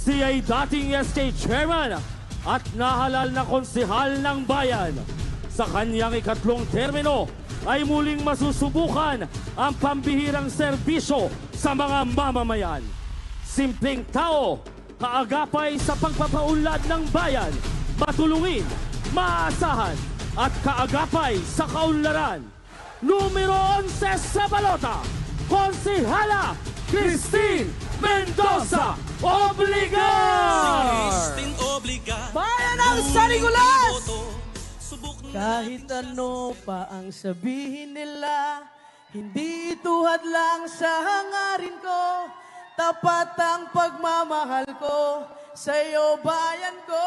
Siya ay dating SK Chairman at nahalal na konsehal ng bayan. Sa kanyang ikatlong termino ay muling masusubukan ang pambihirang serbisyo sa mga mamamayan. Simpleng tao, kaagapay sa pagpapaunlad ng bayan, matulungin, maasahan, at kaagapay sa kaunlaran. Numero 11 sa balota, Konsehala Christine Mendoza Obligar! Bayan ng Sanikulas! Kahit ano pa ang sabihin nila, hindi tuhad lang sa hangarin ko. Tapat ang pagmamahal ko sa iyo, bayan ko.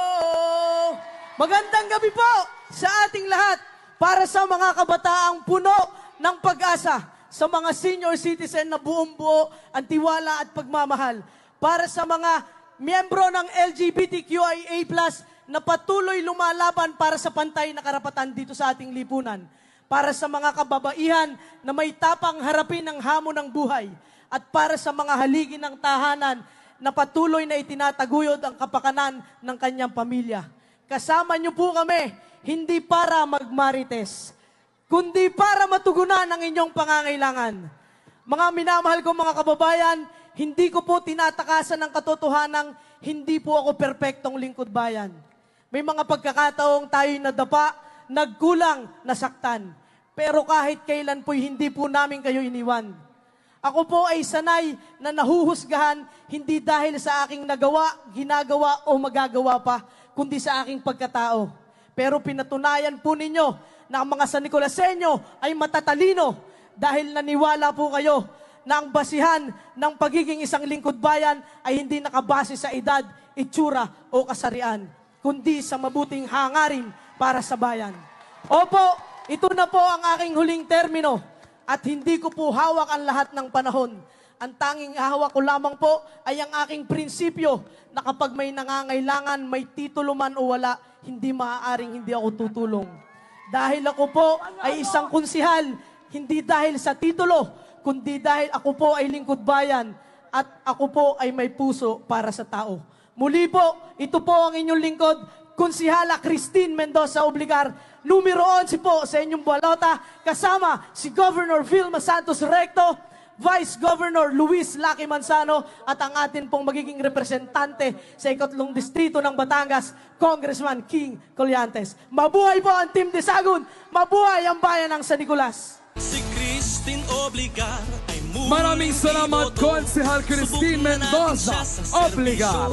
Magandang gabi po sa ating lahat para sa mga kabataang puno ng pag-asa, sa mga senior citizen na buong-buo ang tiwala at pagmamahal, para sa mga miyembro ng LGBTQIA+, na patuloy lumalaban para sa pantay na karapatan dito sa ating lipunan, para sa mga kababaihan na may tapang harapin ang hamon ng buhay, at para sa mga haligi ng tahanan na patuloy na itinataguyod ang kapakanan ng kanyang pamilya. Kasama niyo po kami, hindi para magmarites, kundi para matugunan ang inyong pangangailangan. Mga minamahal ko mga kababayan, hindi ko po tinatakasan ng katotohanang hindi po ako perpektong lingkod bayan. May mga pagkakataong tayo nadapa, nagkulang, nasaktan. Pero kahit kailan po'y hindi po namin kayo iniwan. Ako po ay sanay na nahuhusgahan hindi dahil sa aking nagawa, ginagawa o magagawa pa, kundi sa aking pagkatao. Pero pinatunayan po ninyo na ang mga Sannicolaseño ay matatalino dahil naniwala po kayo na ang basihan ng pagiging isang lingkod bayan ay hindi nakabase sa edad, itsura o kasarian, kundi sa mabuting hangarin para sa bayan. Opo, ito na po ang aking huling termino at hindi ko po hawak ang lahat ng panahon. Ang tanging hawak ko lamang po ay ang aking prinsipyo na kapag may nangangailangan, may titulo man o wala, hindi maaaring hindi ako tutulong. Dahil ako po ay isang konsihal, hindi dahil sa titulo, kundi dahil ako po ay lingkod bayan at ako po ay may puso para sa tao. Muli po, ito po ang inyong lingkod, Konsehala Christine Mendoza Obligar, numero 11 po sa inyong balota, kasama si Governor Vilma Santos Recto, Vice Governor Luis Lacky Manzano, at ang atin pong magiging representante sa ikatlong distrito ng Batangas, Congressman King Colliantes. Mabuhay po ang Team Desagun! Mabuhay ang bayan ng Sanikulas! Si Christine Obligar ay Maraming salamat, Konsehal Christine Mendoza Obligar.